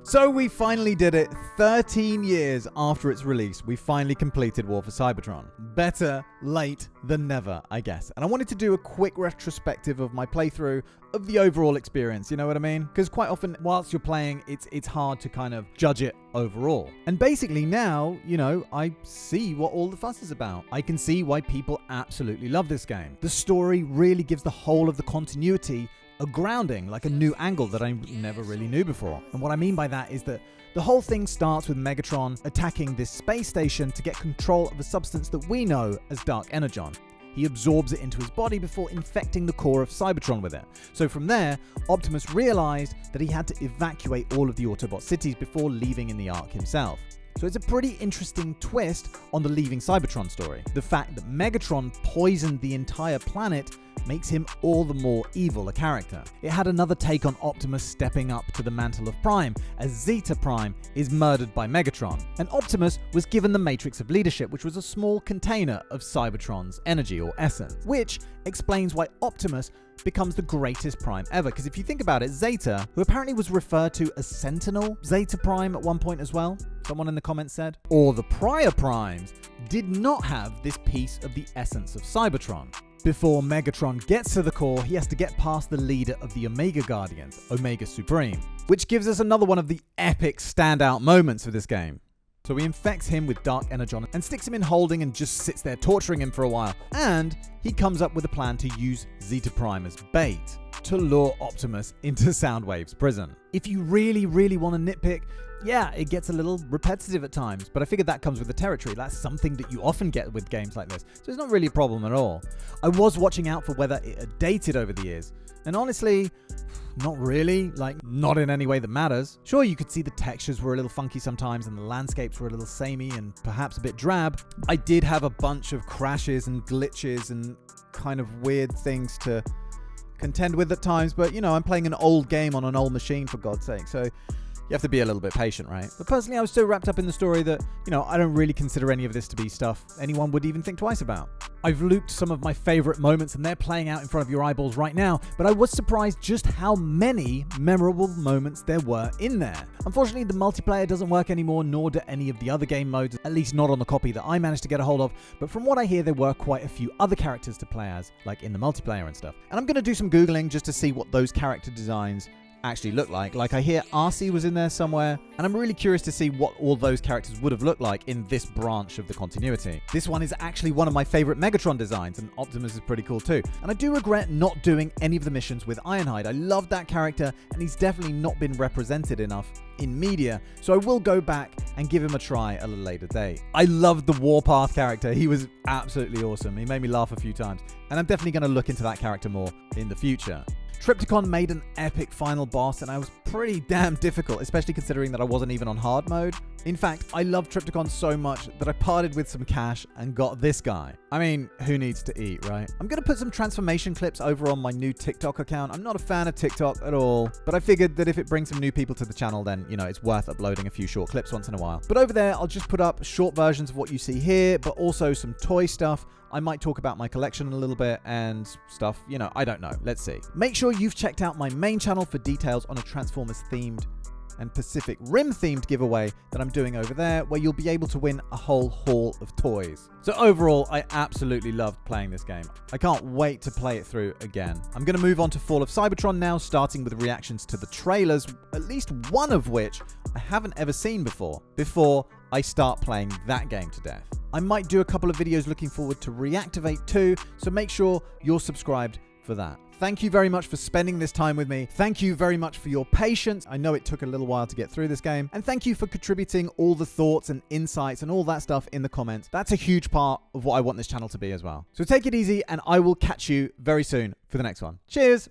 So we finally did it. 13 years after its release, we finally completed War for Cybertron. Better late than never, I guess. And I wanted to do a quick retrospective of my playthrough, of the overall experience, you know what I mean? Because quite often, whilst you're playing, it's hard to kind of judge it overall. And basically now, I see what all the fuss is about. I can see why people absolutely love this game. The story really gives the whole of the continuity a grounding, like a new angle that I never really knew before. And what I mean by that is that the whole thing starts with Megatron attacking this space station to get control of a substance that we know as Dark Energon. He absorbs it into his body before infecting the core of Cybertron with it. So from there, Optimus realized that he had to evacuate all of the Autobot cities before leaving in the Ark himself. So it's a pretty interesting twist on the leaving Cybertron story. The fact that Megatron poisoned the entire planet makes him all the more evil a character. It had another take on Optimus stepping up to the mantle of Prime, as Zeta Prime is murdered by Megatron. And Optimus was given the Matrix of Leadership, which was a small container of Cybertron's energy or essence, which explains why Optimus becomes the greatest Prime ever. Because if you think about it, Zeta, who apparently was referred to as Sentinel Zeta Prime at one point as well, someone in the comments said, or the prior Primes, did not have this piece of the essence of Cybertron. Before Megatron gets to the core, he has to get past the leader of the Omega Guardians, Omega Supreme, which gives us another one of the epic standout moments of this game. So he infects him with Dark Energon and sticks him in holding and just sits there torturing him for a while. And he comes up with a plan to use Zeta Prime as bait to lure Optimus into Soundwave's prison. If you really, really want to nitpick, yeah, it gets a little repetitive at times, but I figured that comes with the territory. That's something that you often get with games like this, so it's not really a problem at all. I was watching out for whether it had dated over the years, and honestly, not really, not in any way that matters. Sure, you could see the textures were a little funky sometimes, and the landscapes were a little samey and perhaps a bit drab. I did have a bunch of crashes and glitches and kind of weird things to contend with at times, but I'm playing an old game on an old machine, for God's sake, so you have to be a little bit patient, right? But personally, I was so wrapped up in the story that, I don't really consider any of this to be stuff anyone would even think twice about. I've looped some of my favorite moments and they're playing out in front of your eyeballs right now, but I was surprised just how many memorable moments there were in there. Unfortunately, the multiplayer doesn't work anymore, nor do any of the other game modes, at least not on the copy that I managed to get a hold of, but from what I hear, there were quite a few other characters to play as, like in the multiplayer and stuff. And I'm going to do some Googling just to see what those character designs actually look like. Like I hear RC was in there somewhere, and I'm really curious to see what all those characters would have looked like in this branch of the continuity. This one is actually one of my favorite Megatron designs, and Optimus is pretty cool too. And I do regret not doing any of the missions with Ironhide. I loved that character, and he's definitely not been represented enough in media, so I will go back and give him a try at a later date. I loved the Warpath character. He was absolutely awesome. He made me laugh a few times, and I'm definitely going to look into that character more in the future. Trypticon made an epic final boss, and I was pretty damn difficult, especially considering that I wasn't even on hard mode. In fact, I love Trypticon so much that I parted with some cash and got this guy. I mean, who needs to eat, right? I'm going to put some transformation clips over on my new TikTok account. I'm not a fan of TikTok at all, but I figured that if it brings some new people to the channel, then, it's worth uploading a few short clips once in a while. But over there, I'll just put up short versions of what you see here, but also some toy stuff. I might talk about my collection a little bit and stuff, I don't know. Let's see. Make sure you've checked out my main channel for details on a Transformers themed and Pacific Rim themed giveaway that I'm doing over there, where you'll be able to win a whole haul of toys. So overall, I absolutely loved playing this game. I can't wait to play it through again. I'm going to move on to Fall of Cybertron now, starting with reactions to the trailers, at least one of which I haven't ever seen before I start playing that game to death. I might do a couple of videos looking forward to Reactivate too, so make sure you're subscribed for that. Thank you very much for spending this time with me. Thank you very much for your patience. I know it took a little while to get through this game. And thank you for contributing all the thoughts and insights and all that stuff in the comments. That's a huge part of what I want this channel to be as well. So take it easy, and I will catch you very soon for the next one. Cheers!